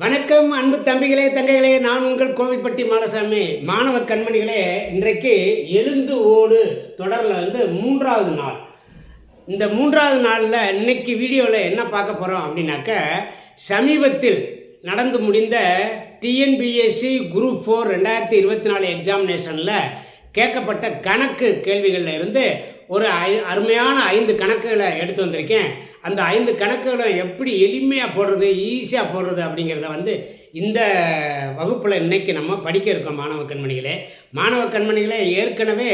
வணக்கம் அன்பு தம்பிகளே தங்கைகளே, நான் உங்கள் கோவில்பட்டி மாடசாமி. மாணவ கண்மணிகளே, இன்றைக்கு எழுந்து ஓடு தொடரில் மூன்றாவது நாள். இந்த மூன்றாவது நாளில் இன்னைக்கு வீடியோவில் என்ன பார்க்க போகிறோம் அப்படின்னாக்க, சமீபத்தில் நடந்து முடிந்த டிஎன்பிஎஸ்சி குரூப் 4 2024 எக்ஸாமினேஷனில் கேட்கப்பட்ட கணக்கு கேள்விகளில் இருந்து ஒரு அருமையான 5 கணக்குகளை எடுத்து வந்திருக்கேன். அந்த 5 கணக்குகளை எப்படி எளிமையாக போடுறது, ஈஸியாக போடுறது அப்படிங்கிறத இந்த வகுப்பில் இன்றைக்கி நம்ம படிக்க இருக்கோம். மாணவ கண்மணிகளே ஏற்கனவே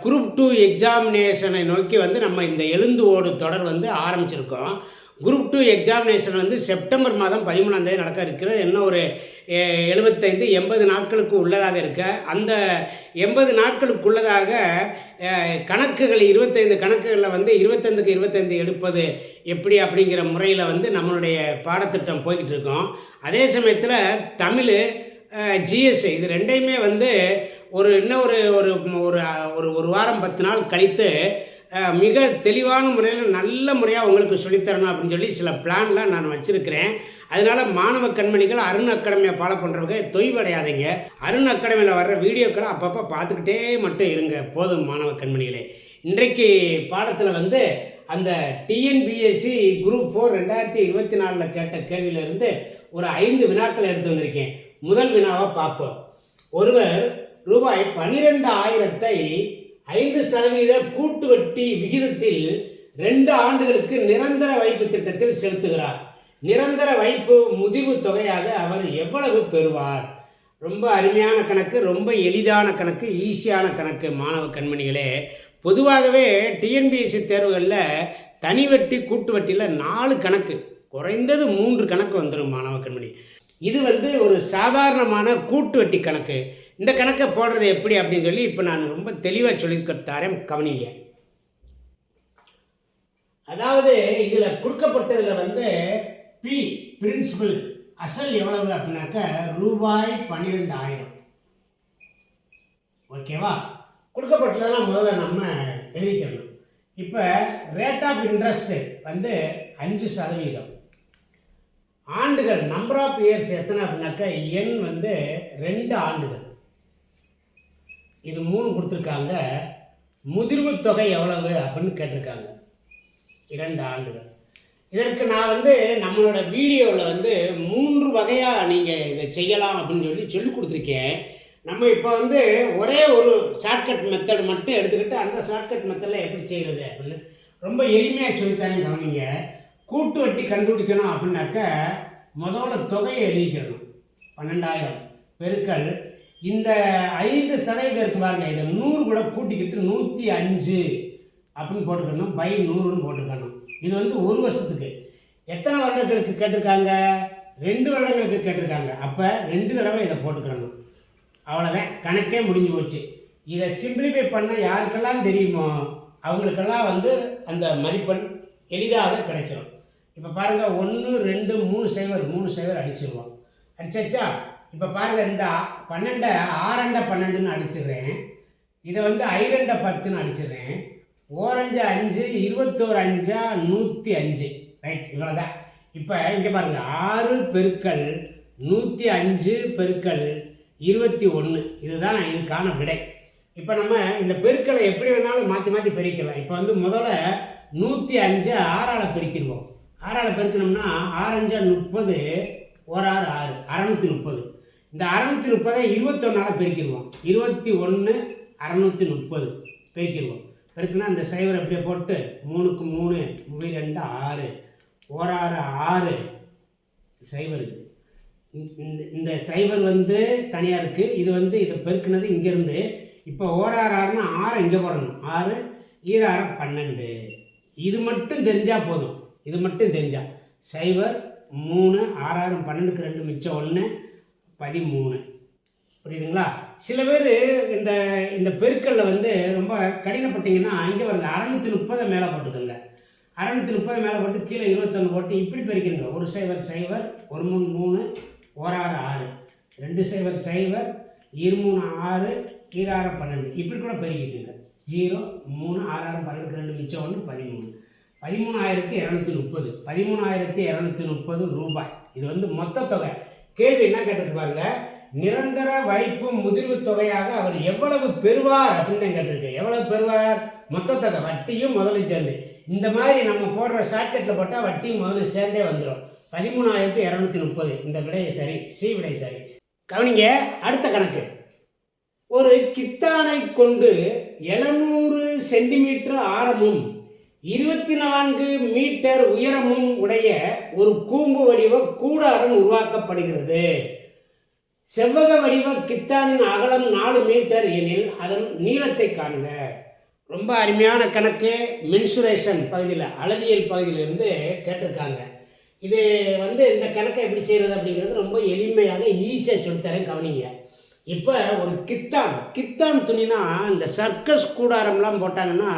குரூப் 2 எக்ஸாமினேஷனை நோக்கி நம்ம இந்த எழுந்து ஓடு தொடர் ஆரம்பிச்சிருக்கோம். குரூப் 2 எக்ஸாமினேஷன் செப்டம்பர் மாதம் 13ஆம் தேதி நடக்க இருக்கிறது. இன்னும் ஒரு 75-80 நாட்களுக்கு உள்ளதாக இருக்க, அந்த 80 நாட்களுக்குள்ளதாக கணக்குகள் 25 கணக்குகளில் 25க்கு 25 எடுப்பது எப்படி அப்படிங்கிற முறையில் நம்மளுடைய பாடத்திட்டம் போய்கிட்டு இருக்கோம். அதே சமயத்தில் தமிழ், ஜிஎஸ் இது ரெண்டையுமே இன்னும் ஒரு வாரம் 10 நாள் கழித்து மிக தெளிவான முறையில் நல்ல முறையாக உங்களுக்கு சொல்லித்தரணும் அப்படின்னு சொல்லி சில பிளான்லாம் நான் வச்சுருக்கிறேன். அதனால் மாணவ கண்மணிகள் அருண் அகாடமியை ஃபாலோ பண்ணுறவங்க தொய்வடையாதீங்க. அருண் அகாடமியில் வர்ற வீடியோக்களை அப்பப்போ பார்த்துக்கிட்டே மட்டும் இருங்க போதும். மாணவ கண்மணிகளே, இன்றைக்கு பாடத்தில் அந்த டிஎன்பிஎஸ்சி குரூப் 4 2024 கேட்ட கேள்வியிலிருந்து ஒரு 5 வினாக்களை எடுத்து வந்திருக்கேன். முதல் வினாவை பார்ப்போம். ஒருவர் ரூபாய் 12,000-ஐ 5% கூட்டு வட்டி விகிதத்தில் 2 ஆண்டுகளுக்கு நிரந்தர வைப்பு திட்டத்தில் செலுத்துகிறார். நிரந்தர வைப்பு முதிர்வு தொகையாக அவர் எவ்வளவு பெறுவார்? ரொம்ப அருமையான கணக்கு, ரொம்ப எளிதான கணக்கு, ஈஸியான கணக்கு. மாணவ கண்மணிகளே, பொதுவாகவே டிஎன்பிஎஸ்சி தேர்வுகளில் தனி வட்டி கூட்டு வட்டியில் 4 கணக்கு, குறைந்தது 3 கணக்கு வந்துடும். மாணவ கண்மணி, இது ஒரு சாதாரணமான கூட்டு வட்டி கணக்கு. இந்த கணக்கை போடுறது எப்படி அப்படின்னு சொல்லி இப்போ நான் ரொம்ப தெளிவாக சொல்லித்தரேன், கவனிங்க. அதாவது இதில் கொடுக்கப்பட்டதில் பி பிரின்சிபல் அசல் எவ்வளவு அப்படின்னாக்க ரூபாய் 12,000. ஓகேவா? கொடுக்கப்பட்டதெல்லாம் முதல்ல நம்ம எழுதிக்கணும். இப்போ ரேட் ஆஃப் இன்ட்ரெஸ்ட்டு 5%. ஆண்டுகள் நம்பர் ஆஃப் இயர்ஸ் எத்தனை அப்படின்னாக்க எண் 2 ஆண்டுகள். இது 3 கொடுத்துருக்காங்க. முதிர்வு தொகை எவ்வளவு அப்படின்னு கேட்டிருக்காங்க. 2 ஆண்டுகள். இதற்கு நான் நம்மளோட வீடியோவில் 3 வகையாக நீங்கள் இதை செய்யலாம் அப்படின்னு சொல்லி கொடுத்துருக்கேன். நம்ம இப்போ ஒரே ஒரு ஷார்ட்கட் மெத்தட் மட்டும் எடுத்துக்கிட்டு அந்த ஷார்ட்கட் மெத்தடில் எப்படி செய்கிறது அப்படின்னு ரொம்ப எளிமையாக சொல்லித்தரேன், கவனிங்க. கூட்டு வட்டி கண்டுபிடிக்கணும் அப்படின்னாக்க முதல்ல தொகையை எழுதிக்கணும். 12,000 பெருக்கல் இந்த 5% இருக்கு பாருங்க, இதை 100 கூட கூட்டிக்கிட்டு 105 அப்படின்னு போட்டுக்கணும், பை 100ன்னு போட்டுக்கணும். இது 1 வருஷத்துக்கு. எத்தனை வருடங்களுக்கு கேட்டிருக்காங்க? 2 வருடங்களுக்கு கேட்டிருக்காங்க. அப்போ 2 தடவை இதை போட்டுக்கணும். அவ்வளோதான், கணக்கே முடிஞ்சு போச்சு. இதை சிம்பிளிஃபை பண்ண யாருக்கெல்லாம் தெரியுமோ அவங்களுக்கெல்லாம் அந்த மதிப்பெண் எளிதாக கிடைச்சிடும். இப்போ பாருங்கள், 1 2 3 0 அடிச்சிருவோம். அடிச்சாச்சா? இப்போ பாருங்கள், இந்த 12 6 12ன்னு அடிச்சிடுறேன். இதை 5 10ன்னு அடிச்சிடுறேன். 5 5 21 5 105. ரைட், இவ்வளோதான். இப்போ இங்கே பாருங்கள், 6 பெருக்கல் 105 பெருக்கல் 21, இதுதான் இதுக்கான விடை. இப்போ நம்ம இந்த பெருக்களை எப்படி வேணாலும் மாற்றி மாற்றி பெருக்கலாம். இப்போ முதல்ல 105 6ஆல் பெருக்கிடுவோம். 6ஆல் பெருக்கணும்னா 6 5 30, 1 6 6 630. இந்த 630 21ஆல் பெருக்கிடுவோம். 21 630 பெருக்கிடுவோம். பெருக்குன்னா இந்த சைவர் அப்படியே போட்டு 3க்கு 3 3 2 6 1 6 6 சைவர். இது இந்த சைவர் தனியாக இருக்குது. இது இதை பெருக்குனது இங்கேருந்து. இப்போ 1 6 6னா 6 இங்கே போடணும். 6 6 12. இது மட்டும் தெரிஞ்சால் போதும். இது மட்டும் தெரிஞ்சால் சைவர் 3 6 6 12க்கு 2 மிச்சம் 1 13. புரியுதுங்களா? சில பேர் இந்த பெருக்கல்ல ரொம்ப கடினப்பட்டீங்கன்னா இங்கே வருது 630 மேலே போட்டுக்கோங்க. 630 மேலே போட்டு கீழே 21 போட்டு இப்படி பெருக்கிங்க. 1 0 0 1 3 3 1 6 6 2 0 0 2 3 6 2 6 12 இப்படி கூட பெருக்கிட்டுங்க. 0 3 6 6 12க்கு 2 மிச்சம் 1 13. 13,230 ரூபாய். இது வந்து மொத்த தொகை. கேள்வி என்ன கேட்டிருக்கு பாருங்க, நிரந்தர வைப்பு முதிர்வு தொகையாக அவர் எவ்வளவு பெறுவார் அப்படின்னு கேட்டிருக்கு. எவ்வளவு பெறுவார்? மொத்த தொகை, வட்டியும் முதலும் சேர்ந்து. இந்த மாதிரி நம்ம போடுற ஷார்ட்கட்டில் போட்டால் வட்டியும் முதல்ல சேர்ந்தே வந்துடும். 13,230. இந்த விடை சரி, சி விடை சரி. கவனிங்க, அடுத்த கணக்கு. ஒரு கித்தானை கொண்டு 700 சென்டிமீட்டர் ஆரமும் 24 மீட்டர் உயரமும் உடைய ஒரு கூம்பு வடிவ கூடாரம் உருவாக்கப்படுகிறது. செவ்வக வடிவ கித்தானின் அகலம் 4 மீட்டர் எனில் அதன் நீளத்தை காண்க. ரொம்ப அருமையான கணக்கு. மென்சுரேஷன் பகுதியில், அளவியல் பகுதியிலிருந்து கேட்டிருக்காங்க. இது வந்து இந்த கணக்கை எப்படி செய்கிறது அப்படிங்கிறது ரொம்ப எளிமையாக ஈஸியாக சொல்லித்தரேன், கவனிங்க. இப்போ ஒரு கித்தான் துணினா, இந்த சர்க்கஸ் கூடாரம்லாம் போட்டாங்கன்னா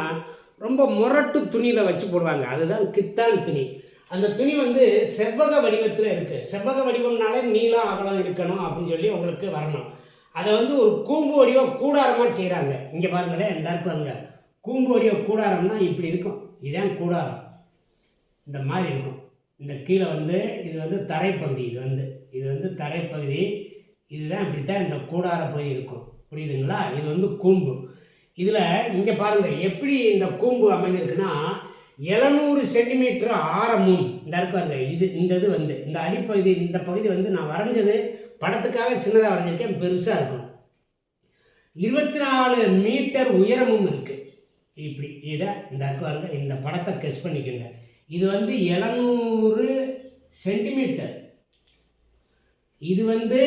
ரொம்ப முரட்டு துணியில் வச்சு போடுவாங்க, அதுதான் கித்தான் துணி. அந்த துணி வந்து செவ்வக வடிவத்தில் இருக்குது. செவ்வக வடிவம்னாலே நீளம் அகலம் இருக்கணும் அப்படின்னு சொல்லி உங்களுக்கு வரணும். அதை வந்து ஒரு கூம்பு வடிவ கூடாரமாக செய்கிறாங்க. இங்கே பாருங்களேன், இந்த பாருங்க, கூம்பு வடிவ கூடாரம்னா இப்படி இருக்கும். இதுதான் கூடாரம், இந்த மாதிரி இருக்கும். இந்த கீழே வந்து இது வந்து தரைப்பகுதி, இது வந்து தரைப்பகுதி. இதுதான் இப்படித்தான் இந்த கூடார பகுதி இருக்கும், புரியுதுங்களா? இது வந்து கூம்பு. இதில் இங்கே பாருங்கள் எப்படி இந்த கூம்பு அமைஞ்சிருக்குன்னா, 700 சென்டிமீட்டர் ஆரமும் இந்த இருப்பாருங்க. இது வந்து இந்த அடிப்பகுதி, இந்த பகுதி வந்து நான் வரைஞ்சது படத்துக்காக சின்னதாக வரைஞ்சிருக்கேன், பெருசாக இருக்கும். 24 மீட்டர் உயரமும் இருக்குது. இப்படி இதை இந்த இருப்பாருங்க, இந்த படத்தை கெஸ் பண்ணிக்கோங்க. இது வந்து 700 சென்டிமீட்டர். இது வந்து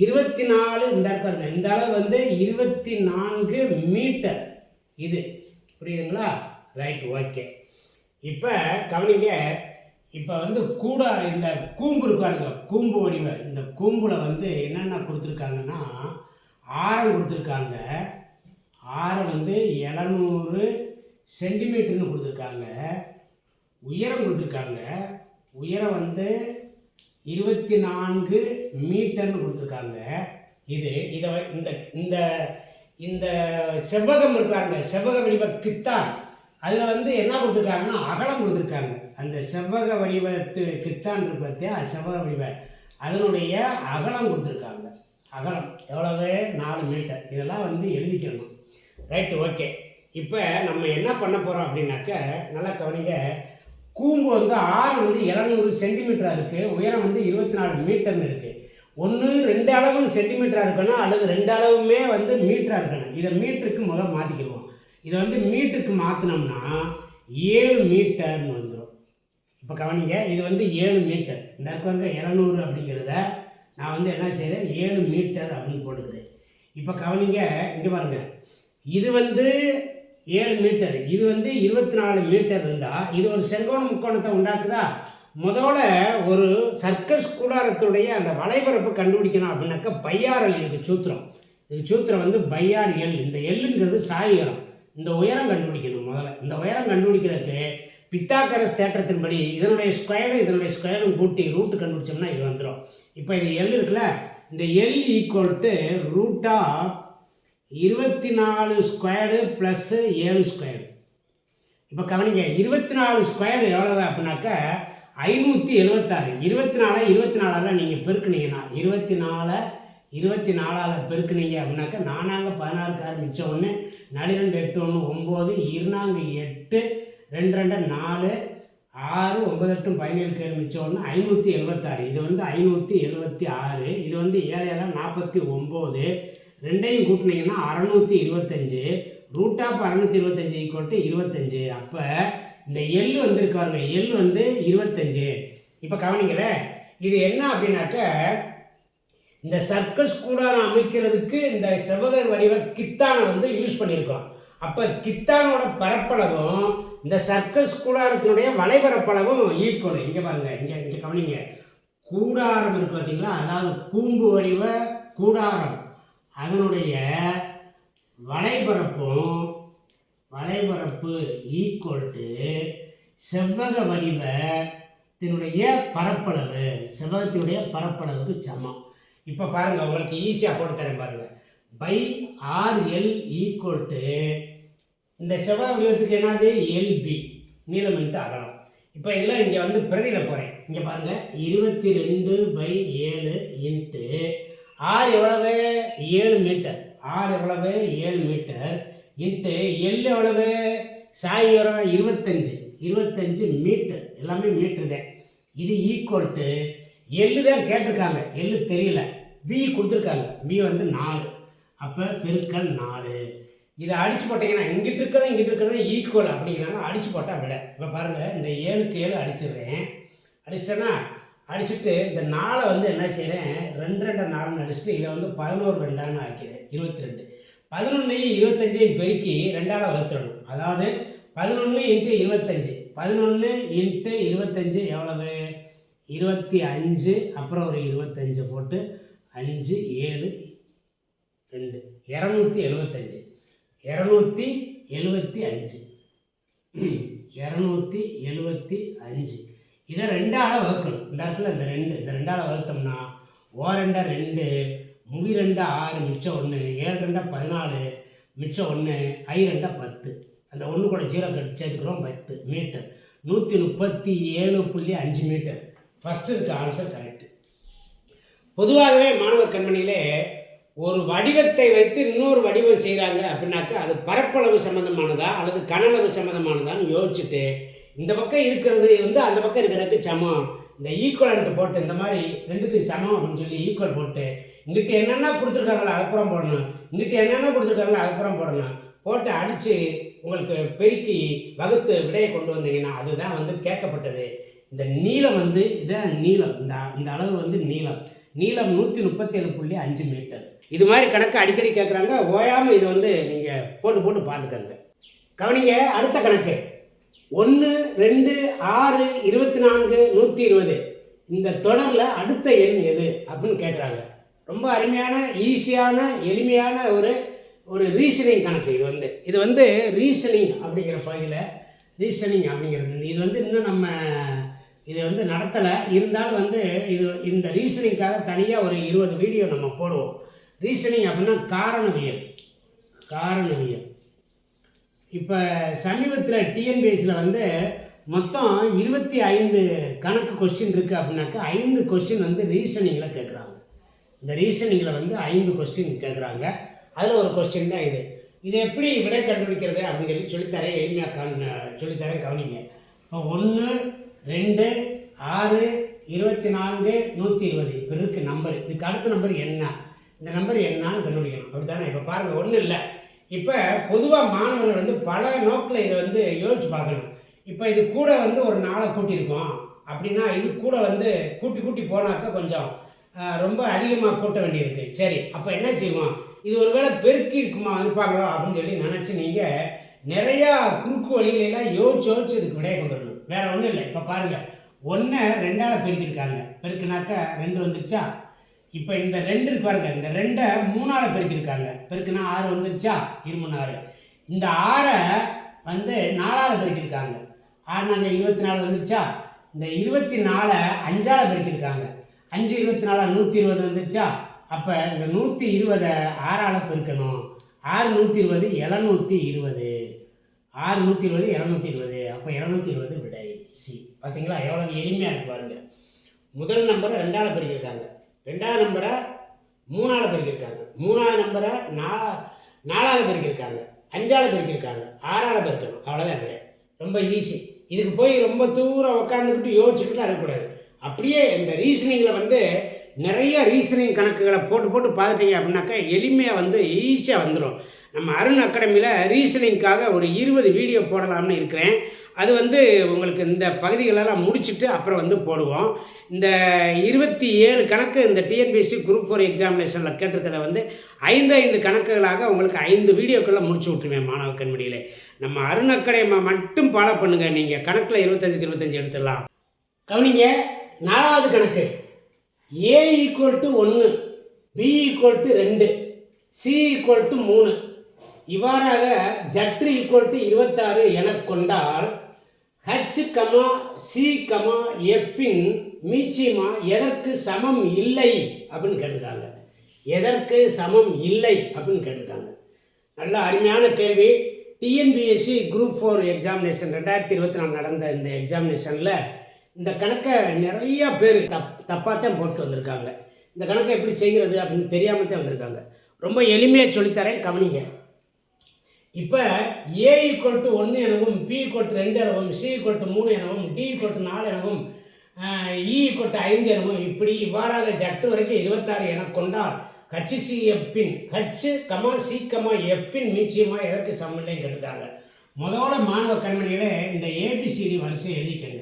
24, இந்த இருப்பாருங்க, இந்த அளவு வந்து 24 மீட்டர். இது புரியுதுங்களா? Right, okay. இப்போ கவனிங்க, இப்போ வந்து இந்த கூம்பு இருப்பாருங்க, கூம்பு வடிவ இந்த கூம்பில் வந்து என்னென்ன கொடுத்துருக்காங்கன்னா, ஆரம் கொடுத்துருக்காங்க. ஆரம் வந்து 700 சென்டிமீட்டர்னு கொடுத்துருக்காங்க. உயரம் கொடுத்துருக்காங்க. உயரம் வந்து 24 மீட்டர்னு கொடுத்துருக்காங்க. இதை இந்த இந்த செவ்வகம் இருப்பாருங்க, செவ்வக வடிவ கித்தான், அதில் வந்து என்ன கொடுத்துருக்காங்கன்னா அகலம் கொடுத்துருக்காங்க. அந்த செவ்வக வடிவத்து கித்தான் இருக்கு பார்த்தியா, செவ்வக வடிவ, அதனுடைய அகலம் கொடுத்துருக்காங்க. அகலம் எவ்வளவு? 4 மீட்டர். இதெல்லாம் வந்து எழுதிக்கணும். Right, okay. இப்போ நம்ம என்ன பண்ண போகிறோம் அப்படின்னாக்க, நல்லா கவனிங்க. கூம்பு வந்து ஆரம் வந்து 700 சென்டிமீட்டராக இருக்குது, உயரம் வந்து 24 மீட்டர்னு இருக்குது. ஒன்று 2 அளவும் சென்டிமீட்டராக இருக்கணும், அல்லது 2 அளவுமே வந்து மீட்டராக இருக்கணும். இதை மீட்டருக்கு முதல் மாற்றிக்கிடுவோம். இதை வந்து மீட்டருக்கு மாற்றினோம்னா 7 மீட்டர்னு வந்துடும். இப்போ கவனிங்க, இது வந்து 7 மீட்டர். இந்த இருப்பாங்க 700 அப்படிங்கிறத நான் வந்து என்ன செய்கிறேன், 7 மீட்டர் அப்படின்னு போட்டுக்கிறேன். இப்போ கவனிங்க, இங்கே பாருங்கள், இது வந்து 7 மீட்டர், இது வந்து 24 மீட்டர் இருந்தால் இது ஒரு செங்கோண முக்கோணத்தை உண்டாக்குதா? முதல்ல ஒரு சர்க்கஸ் கூடாரத்துடைய அந்த வளைபரப்பு கண்டுபிடிக்கணும் அப்படின்னாக்கா பையாரல் இதுக்கு சூத்திரம். இதுக்கு சூத்திரம் வந்து பையார் எல். இந்த எல்லுங்கிறது சாயுரம். இந்த உயரம் கண்டுபிடிக்கணும். முதல்ல இந்த உயரம் கண்டுபிடிக்கிறதுக்கு பித்தாகரஸ் தேற்றத்தின்படி இதனுடைய ஸ்கொயரும் கூட்டி ரூட்டு கண்டுபிடிச்சோம்னா இது வந்துடும். இப்போ இது எல் இருக்குல்ல, இந்த L equal to root of 24 squared plus 7 squared. இப்போ கவனிங்க, 24 ஸ்கொயர்டு எவ்வளவு அப்படின்னாக்கா 576. 24 நீங்கள் பெருக்குனீங்கன்னா 24 பெருக்குனீங்க அப்படின்னாக்கா 4 16 கார் மிச்சம் 1, 4 2 8 1 9, 2 8 2 2 4 6 9 8 17 கேள் மிச்சம் 1, 576. இது வந்து 576. இது வந்து 7 49. ரெண்டையும் கூட்டினீங்கன்னா 625. Root of 625 equal to 25. அப்போ இந்த எல் வந்து இருக்காருங்க, எல் வந்து 25. இப்போ கவனிங்களேன், இது என்ன அப்படின்னாக்க, இந்த சர்க்கஸ் கூடாரம் அமைக்கிறதுக்கு இந்த செவ்வக வடிவ கித்தானை வந்து யூஸ் பண்ணியிருக்கோம். அப்போ கித்தானோட பரப்பளவும் இந்த சர்க்கஸ் கூடாரத்தினுடைய வலைபரப்பளவும் ஈக்குவல். இங்கே பாருங்கள், இங்கே கவனிங்க, கூடாரம் இருக்குது பார்த்தீங்களா, அதாவது கூம்பு வடிவ கூடாரம், அதனுடைய வளைபரப்பு ஈக்குவல் டு செவ்வக வடிவத்தினுடைய பரப்பளவு, செவ்வகத்தினுடைய பரப்பளவுக்கு சமம். இப்போ பாருங்கள், உங்களுக்கு ஈஸியாக போட்டு தரேன் பாருங்கள். பை RL ஈக்குவல் டு இந்த செவ்வக வடிவத்துக்கு என்னது LB, நீளம் இன்ட்டு அகலம். இப்போ இதில் இங்கே வந்து பிரதியில் போகிறேன். இங்கே பாருங்கள் 22/7 இன்ட்டு ஆர் எவ்வளவு 7 மீட்டர், ஆர் எவ்வளவு 7 மீட்டர் இன்ட்டு எல் எவ்வளவு சாய் வரும் 25 மீட்டர், எல்லாமே மீட்ரு தான். இது ஈக்குவல் டு எள்ளு தான் கேட்டிருக்காங்க, எள்ளு தெரியல, பி கொடுத்துருக்காங்க, பி வந்து 4, அப்போ பெருக்கல் 4. இதை அடித்து போட்டிங்கன்னா இங்கிட்டு இருக்கிறது ஈக்குவல் அப்படிங்கிறாங்க, அடித்து போட்டால் விட. இப்போ பாருங்கள், இந்த 7க்கு 7 அடிச்சிடுறேன், அடிச்சிட்டேன்னா அடிச்சுட்டு இந்த 4 வந்து என்ன செய்கிறேன் 2 2 4 அடிச்சுட்டு இதை வந்து 11 2 ஆக்கிறேன் 22. 11 25 பெருக்கி 2ஆல் வகுத்துடணும். அதாவது 11 × 25, 11 × 25 எவ்வளவு 25, அப்புறம் ஒரு 25 போட்டு 5 7 2 275, 275 இதை 2ஆல் வகுக்கணும். இந்த இடத்துல இந்த 2ஆல் வகுத்தோம்னா ஓ2 2, முவி 2 6, மிச்சம் 1, 7 2 14, மிச்சம் 1, I2 10, அந்த 1 கூட 0 கட்டு சேர்த்துக்கிறோம் 10 மீட்டர், 137.5 மீட்டர். ஃபஸ்ட்டு இருக்க ஆன்சர் கரெக்டு. பொதுவாகவே மாணவ கண்மணியிலே ஒரு வடிவத்தை வைத்து இன்னொரு வடிவம் செய்கிறாங்க அப்படின்னாக்கா அது பரப்பளவு சம்மந்தமானதா அல்லது கனளவு சம்மந்தமானதான்னு யோசிச்சுட்டு இந்த பக்கம் இருக்கிறது வந்து அந்த பக்கம் இருக்கிறதுக்கு சமம், இந்த ஈக்குவலன்ட்டு போட்டு இந்த மாதிரி ரெண்டுக்கும் சமம் அப்படின்னு சொல்லி ஈக்குவல் போட்டு இங்கிட்ட என்னென்ன கொடுத்துருக்காங்களோ அதுக்கப்புறம் போடணும், இங்கிட்ட என்னென்ன கொடுத்துருக்காங்களோ அதுக்கப்புறம் போடணும், போட்டு அடித்து உங்களுக்கு பெருக்கி வகுத்து விடையை கொண்டு வந்தீங்கன்னா அதுதான் வந்து கேட்கப்பட்டது. இந்த நீளம் வந்து இதான் நீளம், இந்த அளவு வந்து நீளம் 137.5 மீட்டர். இது மாதிரி கணக்கு அடிக்கடி கேட்குறாங்க, ஓயாமல் இதை வந்து நீங்கள் போட்டு பார்த்துக்கங்க. கவனிங்க, அடுத்த கணக்கு 1 2 6 24 120 இந்த தொடரில் அடுத்த எண் எது அப்படின்னு கேட்குறாங்க. ரொம்ப அருமையான ஈஸியான எளிமையான ஒரு ரீசனிங் கணக்கு. இது வந்து ரீசனிங் அப்படிங்கிற பகுதியில் ரீசனிங் அப்படிங்கிறது இது வந்து இன்னும் நம்ம இதை வந்து நடத்தலை, இருந்தாலும் வந்து இந்த ரீசனிங்காக தனியாக ஒரு 20 வீடியோ நம்ம போடுவோம். ரீசனிங் அப்படின்னா காரணவியல். இப்போ சமீபத்தில் டிஎன்பிஎஸ்சியில் வந்து மொத்தம் 25 கணக்கு கொஸ்டின் இருக்குது அப்படின்னாக்கா 5 கொஸ்டின் வந்து ரீசனிங்கில் கேட்குறாங்க. இந்த ரீசனிங்கில் வந்து 5 கொஸ்டின் கேட்குறாங்க. அதில் ஒரு கொஸ்டின் தான் இது எப்படி விடை கண்டுபிடிக்கிறது அப்படின்னு சொல்லித்தரேன், எளிமையாக சொல்லித்தரேன், கவனிங்க. இப்போ 1 2 6 24 120 இப்போ இருக்குது நம்பர். இதுக்கு அடுத்த நம்பர் என்ன, இந்த நம்பர் என்னான்னு கண்டுபிடிக்கணும், அப்படி தானே? இப்போ பாருங்கள், ஒன்றும் இல்லை. இப்போ பொதுவாக மாணவர்கள் வந்து பல நோக்கில் இதை வந்து யோசிச்சு பார்க்கணும். இப்போ இது கூட வந்து ஒரு 4 கூட்டியிருக்கோம் அப்படின்னா இது கூட வந்து கூட்டி போனாக்கா கொஞ்சம் ரொம்ப அதிகமாக கூட்ட வேண்டியிருக்கு. சரி, அப்போ என்ன செய்வோம், இது ஒரு வேளை பெருக்கி இருப்பாங்களோ அப்படின்னு சொல்லி நினச்சி நீங்கள் நிறையா குறுக்கு வழிகளெல்லாம் யோசிச்சு இதுக்கு விடையை கொண்டு வரணும். வேறு ஒன்றும் இல்லை. இப்போ பாருங்கள், 1 2ஆல் பெருக்கியிருக்காங்க, பெருக்குனாக்கா 2 வந்துருச்சா? இப்போ இந்த 2 இருக்கு பாருங்கள், இந்த 2ஐ 3ஆல் பெருக்கியிருக்காங்க, பெருக்குனா 6 வந்துருச்சா? 6 இந்த 6ஐ வந்து 4ஆல் பெருக்கியிருக்காங்க, 6 24 வந்துருச்சா? இந்த 24ஐ 5ஆல் பெருக்கியிருக்காங்க, 5 24 120 வந்துருச்சா? அப்போ இந்த 120ஐ 6ஆல் பெருக்கணும், 6 120 720, 6 120 720, அப்போ 720 விடை சி. பார்த்தீங்களா எவ்வளோ எளிமையாக இருக்கு பாருங்கள். முதல் நம்பரை 2ஆல் பெருக்கியிருக்காங்க, 2ஆவது நம்பரை 3ஆல் பெருக்கியிருக்காங்க, 3ஆவது நம்பரை 4ஆல் பெருக்கியிருக்காங்க, 5ஆல் பெருக்கியிருக்காங்க, 6ஆல் பெருக்கணும், அவ்வளோதான் விடை. ரொம்ப ஈஸி. இதுக்கு போய் ரொம்ப தூரம் உட்காந்துக்கிட்டு யோசிச்சுக்கிட்டு இருக்கக்கூடாது. அப்படியே இந்த ரீசனிங்கில் வந்து நிறைய ரீசனிங் கணக்குகளை போட்டு பார்த்துட்டீங்க அப்படின்னாக்கா எளிமையாக வந்து ஈஸியாக வந்துடும். நம்ம அருண் அகாடமியில் ரீசனிங்காக ஒரு 20 வீடியோ போடலாம்னு இருக்கிறேன். அது வந்து உங்களுக்கு இந்த பகுதிகளெல்லாம் முடிச்சுட்டு அப்புறம் வந்து போடுவோம். இந்த 27 கணக்கு இந்த டிஎன்பிஎஸ்சி குரூப் 4 எக்ஸாமினேஷனில் கேட்டிருக்கதை வந்து 5 கணக்குகளாக உங்களுக்கு 5 வீடியோக்களில் முடிச்சு விட்ருவேன் மாணவ கண்மணியில். நம்ம அருண் அகாடமி மட்டும் ஃபாலோ பண்ணுங்கள், நீங்கள் கணக்கில் 25க்கு 25 எடுத்துடலாம். கவனிங்க, 4வது கணக்கு A = 1, B = 2, C = 3 இவ்வாறாக Z = 26 என கொண்டால் H, C, F இன் மீச்சிமா எதற்கு சமம் இல்லை அப்படின்னு கேட்டிருக்காங்க. எதற்கு சமம் இல்லை அப்படின்னு கேட்டிருக்காங்க. நல்ல அருமையான கேள்வி. டிஎன்பிஎஸ்சி குரூப் 4 எக்ஸாமினேஷன் 2024 நடந்த இந்த எக்ஸாமினேஷனில் இந்த கணக்கை நிறையா பேர் தப்பாக தான் போட்டு வந்திருக்காங்க. இந்த கணக்கை எப்படி செய்கிறது அப்படின்னு தெரியாமல் தான் வந்திருக்காங்க. ரொம்ப எளிமையாக சொல்லித்தரேன், கவனிங்க. இப்போ A = 1 எனவும், P = 2 எனவும், C = 3 எனவும், D = 4 எனவும், E = 5 எனவும் இப்படி இவ்வாறாக ஜட்டு வரைக்கும் 26 என கொண்டால் HCFின் H,C,Fன் மீச்சியமாக எதற்கு சமநிலை கேட்டிருக்காங்க. முதல்ல மாணவ கண்மணிகளே இந்த ABCD வரிசை எழுதிக்கங்க.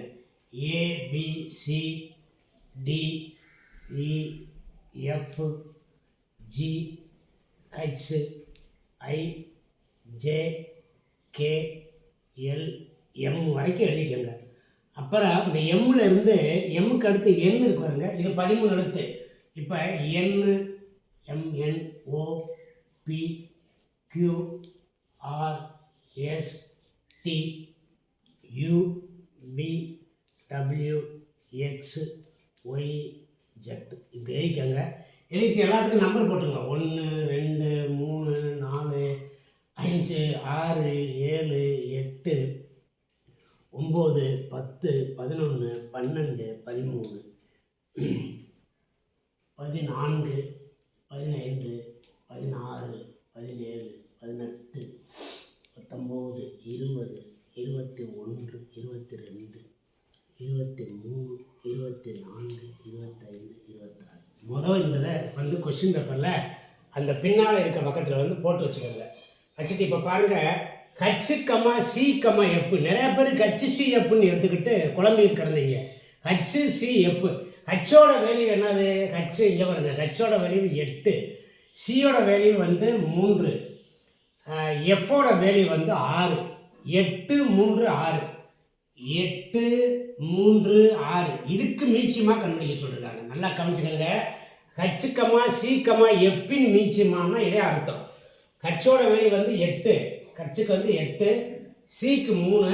ABCDEFGHIJKLM வரைக்கும் எழுதிக்கங்க. அப்புறம் இந்த எம்மில் இருந்து எம்முக்கு அடுத்து N இருக்கு பாருங்க, இது 13 எழுத்து. இப்போ N, MN, O, P, Q, R, S, T, U, V, W, X, Y, Z இப்படி எழுதிக்கங்க. எழுதிட்டு எல்லாத்துக்கும் நம்பர் போட்டுங்க. 1, 2, 3, 4, 5, 6, 7, 8, 9, 10, 11, 12, 13, 14, 15, 16, 17, 18, 19, 20, 21, 22, 23, 24, 25, 26. முதல் இதில் வந்து கொஸ்டின் பேப்பரில் அந்த பின்னால் இருக்க பக்கத்தில் வந்து போட்டு வச்சுக்கோங்க. வச்சுட்டு இப்போ பாருங்கள், HCF நிறையா பேர் HCFன்னு எடுத்துக்கிட்டு குழம்பிட்டு கிடந்தீங்க. HCF ஹச்சோட வேல்யூ என்னது? ஹச் இங்கே பாருங்க, ஹச்சோட வேல்யூ 8, சியோட வேல்யூ வந்து 3, எஃபோட வேல்யூ வந்து 6. 8, 3, 6, 8, 3, 6 இதுக்கு மீச்சியமாக கண்டுபிடிக்க சொல்லியிருக்காங்க. நல்லா கவனிச்சுக்கோங்க. HCFின் மீச்சியமானா இதே அர்த்தம். ஹச்சோட வேல்யூ வந்து 8, ஹச்சுக்கு வந்து 8, சிக்கு 3,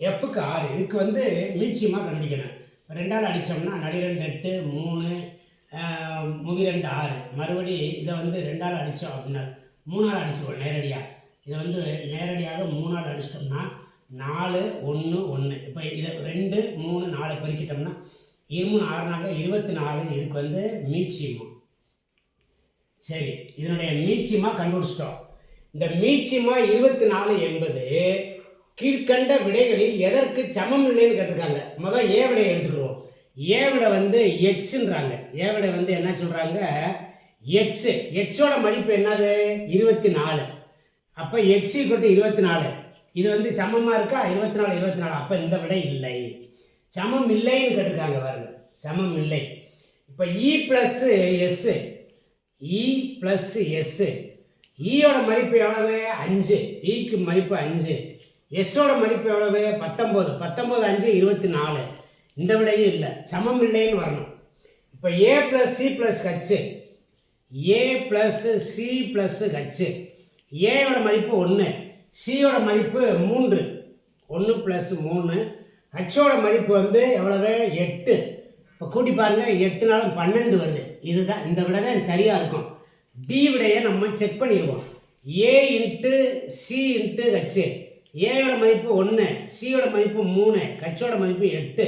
எஃப்க்கு 6 இதுக்கு வந்து மீச்சியமாக கண்டுபிடிக்கணும். 2ஆல் அடித்தோம்னா நடு 2 8, 3 முகி 2 6. மறுபடி இதை வந்து 2ஆல் அடித்தோம் அப்படின்னா 3ஆல் அடிச்சுக்கோம் நேரடியாக. இதை வந்து நேரடியாக 3ஆல் அடிச்சிட்டோம்னா 4, 1, 1. இப்போ இதை 2, 3, 4 பெருக்கிட்டோம்னா 23, 6 24. இதுக்கு வந்து மீச்சியமாக. சரி, இதனுடைய மீச்சியமாக கண்டுபிடிச்சிட்டோம். இந்த மீச்சியமாக 24 என்பது கீழ்கண்ட விடைகளில் எதற்கு சமம் இல்லைன்னு கேட்டிருக்காங்க. முதல் ஏ விடையை எடுத்துக்கிறோம். ஏ விடை வந்து எக்ஸுன்றாங்க. ஏ விடை வந்து என்ன சொல்கிறாங்க? எக்ஸு. எக்ஸோட மதிப்பு என்னது? 24. அப்போ எக்ஸ் = 24. இது வந்து சமமாக இருக்கா? 24, 24. அப்போ இந்த விடை இல்லை, சமம் இல்லைன்னு கேட்டிருக்காங்க. பாருங்க, சமம் இல்லை. இப்போ E + S, E + S, ஈயோட மதிப்பு எவ்வளவு? 5. ஈக்கு மதிப்பு 5. எஸ்ஸோட மதிப்பு எவ்வளவு? 19. 19, 5, 24. இந்த விடையும் இல்லை, சமம் இல்லைன்னு வரணும். இப்போ A + C + H, A + C + H, ஏயோட மதிப்பு 1, சியோட மதிப்பு 3, 1 + 3. ஹச்சோட மதிப்பு வந்து எவ்வளவு? 8. இப்போ கூட்டி பாருங்கள், 8 நாளும் 12 வருது. இதுதான் இந்த விடை தான் சரியாக இருக்கும். டி விடையை நம்ம செக் பண்ணிடுவோம். A × C × H, ஏயோட மதிப்பு 1, சியோட மதிப்பு 3, ஹச்சோட மதிப்பு 8,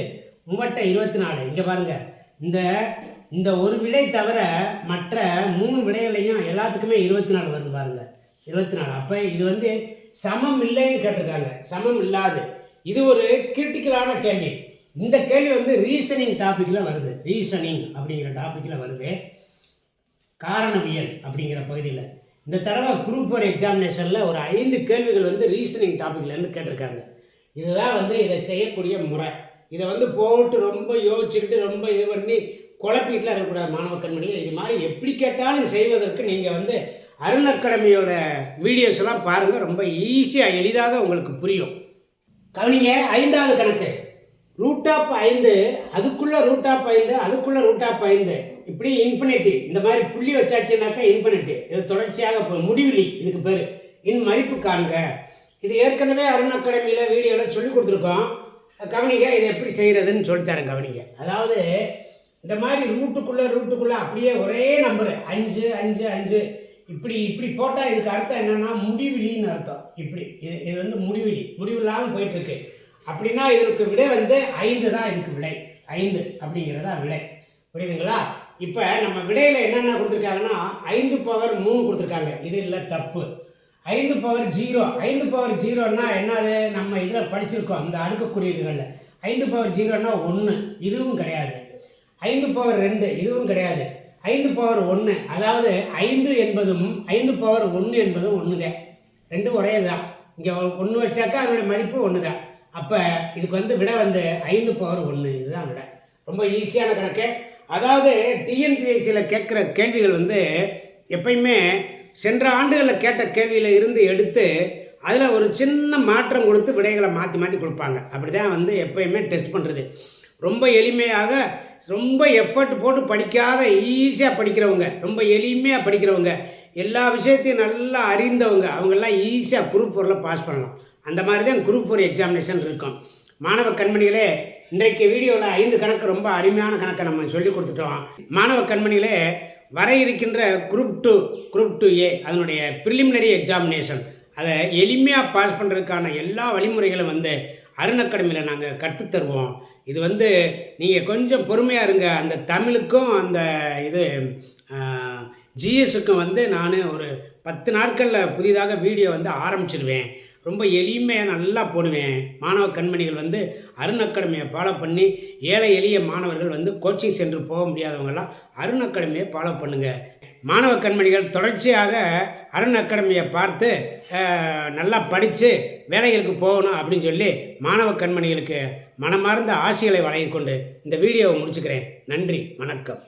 3 24. இங்கே பாருங்கள், இந்த ஒரு விடை தவிர மற்ற 3 விடைகளையும் எல்லாத்துக்குமே 24 வருது பாருங்கள், 24. அப்போ இது வந்து சமம் இல்லைன்னு கேட்டிருக்காங்க, சமம் இல்லாது. இது ஒரு கிரிட்டிக்கலான கேள்வி. இந்த கேள்வி வந்து ரீசனிங் டாப்பிக்கில் வருது. ரீசனிங் அப்படிங்கிற டாப்பிக்கில் வருது, காரணவியல் அப்படிங்கிற பகுதியில். இந்த தடவை குரூப் 4 எக்ஸாமினேஷனில் ஒரு 5 கேள்விகள் வந்து ரீசனிங் டாப்பிக்லேருந்து கேட்டிருக்காங்க. இதுதான் வந்து இதை செய்யக்கூடிய முறை. இதை வந்து போட்டு ரொம்ப யோசிச்சுக்கிட்டு ரொம்ப இது பண்ணி குழப்பிக்கிட்டுலாம் இருக்கக்கூடாது மாணவ கண்மணிகள். இது மாதிரி எப்படி கேட்டாலும் செய்வதற்கு நீங்கள் வந்து அருண் அகாடமியோட வீடியோஸ் எல்லாம் பாருங்கள், ரொம்ப ஈஸியாக எளிதாக உங்களுக்கு புரியும். கவனிங்க, 5வது கணக்கு. √5 அதுக்குள்ள √5 அதுக்குள்ள √5 இப்படி இன்ஃபினிட்டி. இந்த மாதிரி புள்ளி வச்சாச்சுனாக்கா இன்ஃபினிட்டி. இது தொடர்ச்சியாக முடிவிலி, இதுக்கு பேர். மதிப்பு காண்க. இது ஏற்கனவே அருண் அகாடமியில் வீடியோவில் சொல்லி கொடுத்துருக்கோம். கவனிங்க, இது எப்படி செய்கிறதுன்னு சொல்லித்தரேன். கவனிங்க, அதாவது இந்த மாதிரி ரூட்டுக்குள்ளே அப்படியே ஒரே நம்பரு 5 5 5 இப்படி போட்டால் இதுக்கு அர்த்தம் என்னென்னா முடிவிலின்னு அர்த்தம். இப்படி இது வந்து முடிவில்லாமல் போயிட்டுருக்கு. அப்படின்னா இதற்கு விடை வந்து 5 தான். இதுக்கு விடை 5 அப்படிங்கிறதா விடை. புரியுதுங்களா? இப்போ நம்ம விடையில் என்னென்ன கொடுத்துருக்காங்கன்னா 5 பவர் 3 கொடுத்துருக்காங்க. இது இல்லை, தப்பு. 5 பவர் 0. 5 பவர் 0ன்னா என்னது? நம்ம இதில் படிச்சிருக்கோம் இந்த அடுக்கு குறியீடுகளில். 5 பவர் 0ன்னா 1, இதுவும் கிடையாது. 5 பவர் 2, இதுவும் கிடையாது. 5 பவர் 1, அதாவது 5 என்பதும் 5 பவர் 1 என்பதும் ஒன்று தான். ரெண்டும் ஒரே தான். இங்கே 1 வச்சாக்கா அதனுடைய மதிப்பு 1 தான். அப்போ இதுக்கு வந்து விடை வந்து 5 பவர் 1, இதுதான் விடை. ரொம்ப ஈஸியான கணக்கு. அதாவது டிஎன்பிஎஸ்சியில் கேட்குற கேள்விகள் வந்து எப்பயுமே சென்ற ஆண்டுகளில் கேட்ட கேள்வியில் இருந்து எடுத்து அதில் ஒரு சின்ன மாற்றம் கொடுத்து விடைகளை மாற்றி மாற்றி கொடுப்பாங்க. அப்படி தான் வந்து எப்பயுமே டெஸ்ட் பண்ணுறது. ரொம்ப எளிமையாக, ரொம்ப எஃபர்ட் போட்டு படிக்காத, ஈஸியாக படிக்கிறவங்க, ரொம்ப எளிமையாக படிக்கிறவங்க, எல்லா விஷயத்தையும் நல்லா அறிந்தவங்க, அவங்கெல்லாம் ஈஸியாக குரூப் 4ல் பாஸ் பண்ணலாம். அந்த மாதிரி தான் குரூப் 4 எக்ஸாமினேஷன் இருக்கும். மாணவ கண்மணிகளே, இன்றைக்கு வீடியோவில் 5 கணக்கு ரொம்ப அருமையான கணக்கை நம்ம சொல்லி கொடுத்துட்டோம். மாணவ கண்மணிகளே, வர இருக்கின்ற குரூப் 2A அதனுடைய ப்ரிலிமினரி எக்ஸாமினேஷன் அதை எளிமையாக பாஸ் பண்ணுறதுக்கான எல்லா வழிமுறைகளும் வந்து அருண் அகாடமியில் நாங்கள் கற்றுத்தருவோம். இது வந்து நீங்கள் கொஞ்சம் பொறுமையாக இருங்க. அந்த தமிழுக்கும் அந்த இது ஜிஎஸ்ஸுக்கும் வந்து நான் ஒரு 10 நாட்களில் புதிதாக வீடியோ வந்து ஆரம்பிச்சிடுவேன். ரொம்ப எளிமையாக நல்லா போடுவேன். மாணவ கண்மணிகள் வந்து அருண் அகாடமியை ஃபாலோ பண்ணி, ஏழை எளிய மாணவர்கள் வந்து கோச்சிங் சென்டர் போக முடியாதவங்கெல்லாம் அருண் அகாடமியை ஃபாலோ பண்ணுங்கள். மாணவ கண்மணிகள் தொடர்ச்சியாக அருண் அகாடமியை பார்த்து நல்லா படித்து வேலைகளுக்கு போகணும் அப்படின்னு சொல்லி மாணவ கண்மணிகளுக்கு மனமார்ந்த ஆசைகளை வழங்கிக்கொண்டு இந்த வீடியோவை முடிச்சுக்கிறேன். நன்றி, வணக்கம்.